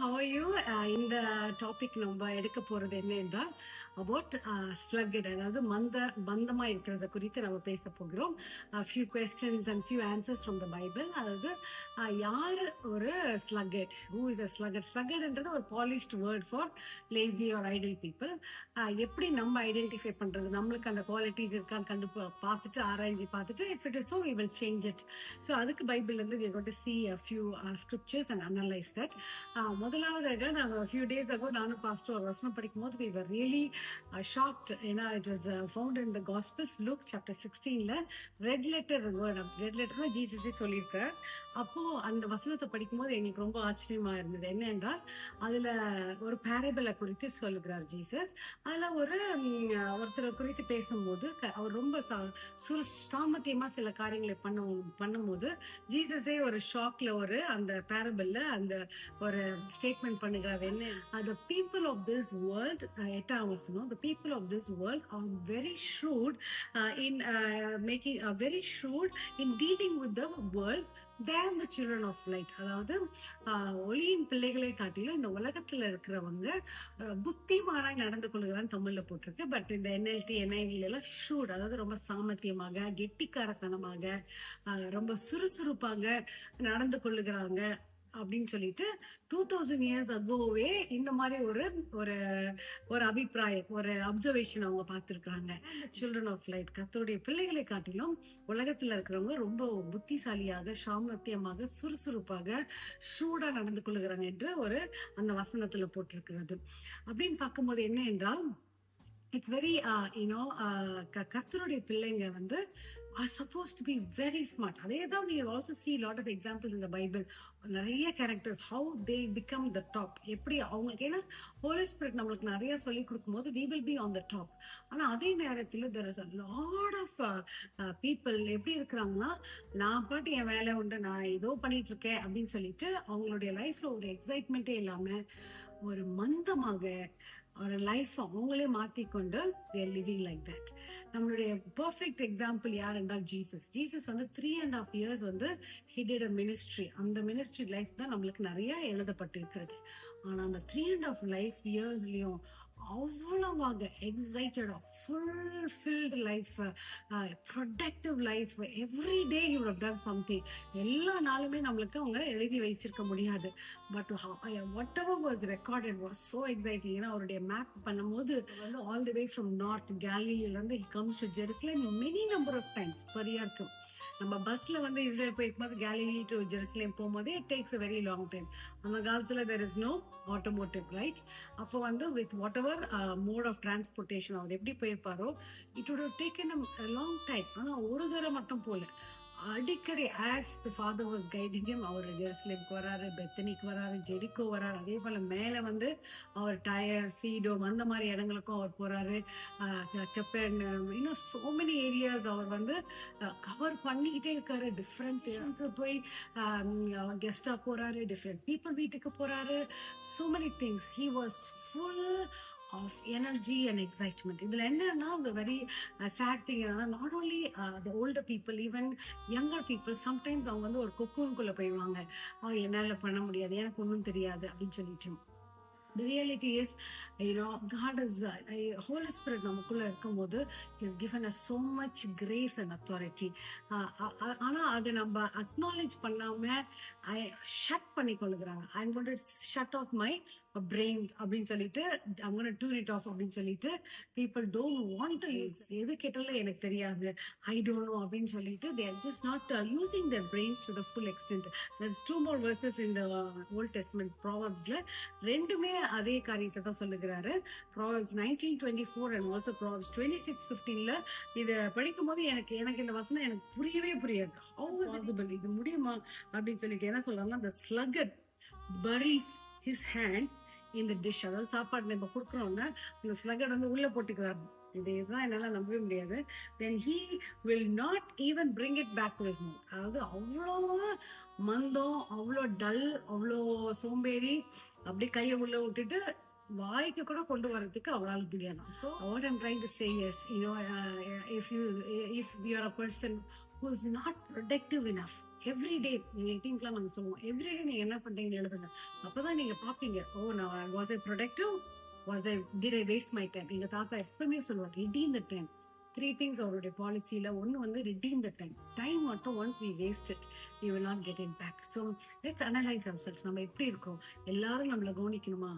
how are you? இந்த topic நம்ம எடுக்க போறது என்ன என்றால் அபவுட் ஸ்லக்கட், அதாவது மந்தமா இருக்கிறத குறித்து நம்ம பேச போகிறோம். Few questions and few answers from the Bible. அதாவது யார் ஒரு ஸ்லக்கட், ஹூ இஸ் அ ஸ்லக்கட்? ஸ்லக்கட்ன்றது ஒரு polished word for lazy or idle people. எப்படி நம்ம ஐடென்டிஃபை பண்றது, நம்மளுக்கு அந்த குவாலிட்டிஸ் இருக்கான்னு பார்த்துட்டு ஆராய்ச்சி பார்த்துட்டு if it is so we will change it. So அதுக்கு பைபிள்ல இருந்து we are going to see a few scriptures and analyze that. முதலாவதாக நாங்கள் ஃபியூ டேஸ் அகோ நானும் பாஸ்டர் ஒரு வசனம் படிக்கும் போது we were really shocked. ஏன்னா it was found in the Gospels, Luke chapter 16ல ரெட் லெட்டர் வேர்ட், ரெட் லெட்டர்னா ஜீசஸே சொல்லியிருக்கார். அப்போ அந்த வசனத்தை படிக்கும் போது எங்களுக்கு ரொம்ப ஆச்சரியமா இருந்தது. என்ன என்றால் அதுல ஒரு பேரபிளை குறித்து சொல்லுகிறார் ஜீசஸ். அதுல ஒருத்தரை குறித்து பேசும்போது அவர் ரொம்ப சாமர்த்தியமா சில காரியங்களை பண்ணும்போது ஜீசஸே ஒரு ஷாக்ல அந்த பேரபிள்ல அந்த ஒரு ஸ்டேட்மெண்ட் பண்ணுகிறார். என்ன, the people of this world, 8ஆம் வசனம், the people of this world are very shrewd in making very shrewd in dealing with the world than the children of light. அதாவது ஒளியின் பிள்ளைகளை காட்டிலும் இந்த உலகத்துல இருக்கிறவங்க புத்திமானாய் நடந்து கொள்கிறான்னு தமிழ்ல போட்டிருக்கு. பட் இந்த NLT NIV எல்லாம் ஷூட், அதாவது ரொம்ப சாமர்த்தியமாக, கெட்டிக்காரத்தனமாக, ரொம்ப சுறுசுறுப்பாக நடந்து கொள்ளுகிறாங்க அப்படின்னு சொல்லிட்டு 2000 years agoவே இந்த மாதிரி ஒரு அபிப்பிராயம், ஒரு அப்சர்வேஷன் அவங்க பார்த்திருக்காங்க. சில்ட்ரன் ஆஃப் லைட், கர்த்தருடைய பிள்ளைகளை காட்டிலும் உலகத்துல இருக்கிறவங்க ரொம்ப புத்திசாலியாக, சாமர்த்தியமாக, சுறுசுறுப்பாக, ஷூடா நடந்து கொள்ளுகிறாங்க என்று அந்த வசனத்துல போட்டிருக்கிறது. அப்படின்னு பார்க்கும்போது என்ன என்றால் இட்ஸ் வெரி கர்த்தருடைய பிள்ளைங்க are supposed to be very smart. அதே தான் we also see lot of examples in the Bible. நிறைய characters, how they become the top. எப்படி அவங்களுக்கு, ஏன்னா Holy Spirit நம்மளுக்கு நிறைய சொல்லி கொடுக்கும்போது we will be on the top. ஆனா அதே நேரத்தில் there is a lot of people எப்படி இருக்கிறாங்கன்னா, நான் பாட்டு என் வேலை உண்டு, நான் ஏதோ பண்ணிட்டு இருக்கேன் அப்படின்னு சொல்லிட்டு அவங்களுடைய லைஃப்ல ஒரு எக்ஸைட்மெண்ட்டே இல்லாம ஒரு மந்தமாக ஒரு லைஃப் அவங்களே மாத்திக்கொண்டு they are living like that. நம்மளுடைய பெர்ஃபெக்ட் எக்ஸாம்பிள் யார் என்றால் Jesus. Jesus 3.5 years he did a ministry. அந்த மினிஸ்ட்ரி லைஃப் தான் நம்மளுக்கு நிறைய எழுதப்பட்டு இருக்கிறது. ஆனா அந்த 3.5 yearsலயும் அவ்வளவாக எக்ஸைட்டடா, fulfilled life, productive life, every day you have done something. எல்லா நாளுமே நம்மளுக்கு அவங்க எழுதி வச்சிருக்க முடியாது. But whatever was recorded was so exciting. ஏன்னா அவருடைய மேப் பண்ணும்போது all the way from north கேலிலியில இருந்து he comes to Jerusalem many number of times per year. நம்ம பஸ்ல இஸ்ரேல் போயிருக்கும்போது கேலிலி டு ஜெருசலேம் போகும்போது it takes a very long time. அந்த காலத்துல there is no automotive, right? அப்போ with whatever mode of transportation அவர் எப்படி போயிருப்பாரோ it would have taken a long time. ஆனா ஒரு தடவை மட்டும் போல, அடிக்கடி as the father was guiding him, அவர் ஜெருசலேம்க்கு வராரு, பெத்தனிக்கு வராரு, ஜெரிக்கோ வராரு. அதே போல மேல அவர் டயர், சீடோம், அந்த மாதிரி இடங்களுக்கும் அவர் போறாரு. இன்னும் so many areas அவர் கவர் பண்ணிக்கிட்டே இருக்காரு. டிஃப்ரெண்ட் போய் கெஸ்டா போறாரு, டிஃப்ரெண்ட் பீப்புள் வீட்டுக்கு போறாரு. so many things. He was full of energy and excitement. இதுல என்னன்னா the very sad thing is not only the older people, even younger people, sometimes அவங்க ஒரு கொக்கூனுக்குள்ள போயிடுவாங்க. என்னால பண்ண முடியாது, எனக்கு ஒன்றும் தெரியாது அப்படின்னு சொல்லிட்டு. The reality is, God is Holy Spirit நமக்குள்ள இருக்கும்போது he has given us so much grace and authority. ஆனா அதை நம்ம acknowledge பண்ணாம ஷட் பண்ணி கொள்ளுகிறாங்க. I'm going to shut off my brain அப்படின்னு சொல்லிட்டு, I'm going to turn it off அப்படின்னு சொல்லிட்டு people don't want to use. எது கேட்டாலும் எனக்கு தெரியாது, I don't know அப்படின்னு சொல்லிட்டு they are just not using their brains to the full extent. There's 2 more verses in the Old Testament, Proverbsல ரெண்டுமே அதே காரியத்தை தான் சொல்லுகிறாரு. Proverbs 19:24 and also Proverbs 26:15ல இத படிக்கும் போது எனக்கு இந்த வசனம் எனக்கு புரியவே புரியாது. How is possible? இது முடியுமா அப்படின்னு சொல்லிட்டு என்ன சொல்றாங்கன்னா, the sluggard buries his hand in the dish. அதாவது சாப்பாடு நம்ம கொடுக்குறோம்னா இந்த ஸ்லகட் உள்ள போட்டுக்கிறாரு. இதுதான் என்னால நம்பவே முடியாது. then he will not even bring it back to his mouth. அதாவது அவ்வளோ மந்தம், அவ்வளோ டல், அவ்வளோ சோம்பேறி, அப்படி கையை உள்ள விட்டுட்டு வாய்க்கு கூட கொண்டு வரதுக்கு அவளால் முடியாது. So what I'm trying to say is, if you are a person who is not productive enough, every day நீங்க டீம்க்குலாம் நாங்க சொல்லுவோம், எவ்ரி டே நீங்க என்ன பண்றீங்கன்னு எழுதுங்க. அப்பதான் நீங்க பாப்பீங்க, ஓ நான் was I productive, was I did I waste my time. எங்க தாத்தா எப்பவுமே சொல்லுவார், redeem the time. Three things அவருடைய பாலிசியில ஒன்னு வந்து redeem the time. டைம் மட்டும் once we waste it, we will not get it back. So let's analyze ourselves. நம்ம எப்படி இருக்கோம்? எல்லாரும் நம்மள கவனிக்கணுமா?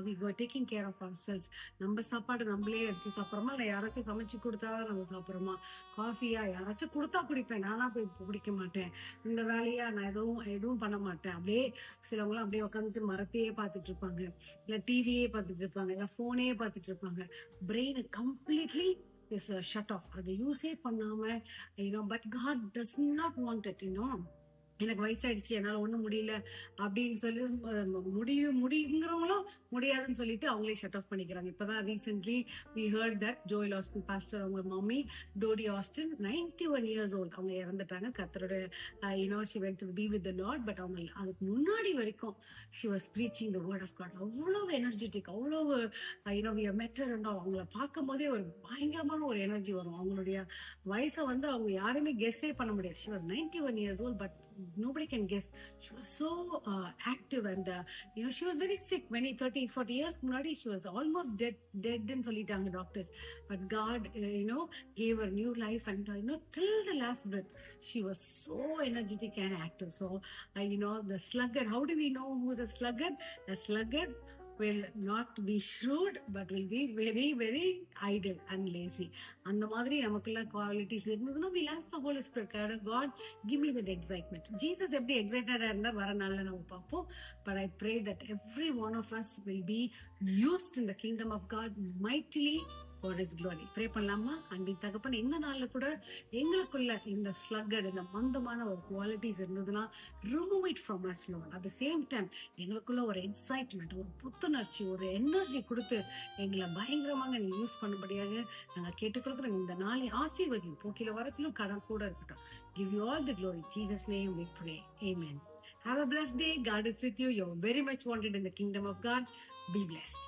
we go taking care of ourselves. நம்ம சாப்பாடு நம்மளே எடுத்து சாப்பிடுறோமா, இல்ல யாராச்சும் சமைச்சு கொடுத்தா நம்ம சாப்பிடுறோமா? காஃபியா யாராச்சும் கொடுத்தா குடிப்பேன், நானா போய் குடிக்க மாட்டேன். இந்த வேலையா நான் எதுவும் எதுவும் பண்ண மாட்டேன். அப்படியே சிலவங்களாம் அப்படியே உட்காந்துட்டு மரத்தையே பார்த்துட்டு இருப்பாங்க, இல்ல டிவியே பார்த்துட்டு இருப்பாங்க, இல்ல போனே பார்த்துட்டு இருப்பாங்க. Brain completely is shut off. அதை யூஸே பண்ணாம, but God does not want it. எனக்கு வயசாயிடுச்சு, என்னால ஒண்ணும் முடியல அப்படின்னு சொல்லி முடியுங்கிறவங்களும் முடியாதுன்னு சொல்லிட்டு அவங்களே ஷட் ஆஃப் பண்ணிக்கிறாங்க. இப்பதான் recently we heard that Joel Austin pastor, அவங்க மம்மி டோடி ஆஸ்டின் 91 years old, அவங்க இறந்துட்டாங்க. கர்த்தரோட she went to be with the Lord. But அவங்க அதுக்கு முன்னாடி வரைக்கும் she was preaching the word of God. அவ்வளவு எனர்ஜெட்டிக், அவ்வளவு we have met her and all. அவங்கள பார்க்கும் போதே ஒரு பயங்கரமான ஒரு எனர்ஜி வரும். அவங்களுடைய வயசை வந்து அவங்க யாருமே கெஸ்ஸே பண்ண முடியாது. she was 91 years old, but nobody can guess. She was so active, and she was very sick many 30-40 years முன்னாடி. she was almost dead ன்னு சொல்லிட்டாங்க doctors. but God gave her new life, and till the last breath she was so energetic and active. So the sluggard, how do we know who's a sluggard? A sluggard will not be shrewd, but will be very very idle and lazy. அந்த மாதிரி நமக்குள்ள qualities இருந்ததுன்னா we'll ask the Holy Spirit, God give me that excitement. Jesus எப்படி எக்ஸைட்டடா இருந்தா வர நாள்ல நம்ம பார்ப்போம். But I pray that every one of us will be used in the kingdom of God mightily for his glory. Pray பண்ணலாமா? அன்பின் தகப்பன், இந்த நாள்ல கூட எங்களுக்குள்ள இந்த ஸ்லக்கட், இந்த மந்தமான ஒரு குவாலிட்டிஸ் இருந்ததுன்னா remove it from us, Lord. At the same time எங்களுக்குள்ள ஒரு எக்ஸைட்மெண்ட், ஒரு புத்துணர்ச்சி, ஒரு எனர்ஜி கொடுத்து எங்களை பயங்கரமாக நீங்க யூஸ் பண்ணும்படியாக நாங்க கேட்டுக்கொள்கிற இந்த நாளை ஆசீர்வதியும். போக்கில வரத்திலும் கடன் கூட இருக்கட்டும். Give you all the glory. Jesus name we pray. Amen. Have a blessed day. God is with you. You're very much wanted in the kingdom of God. Be blessed.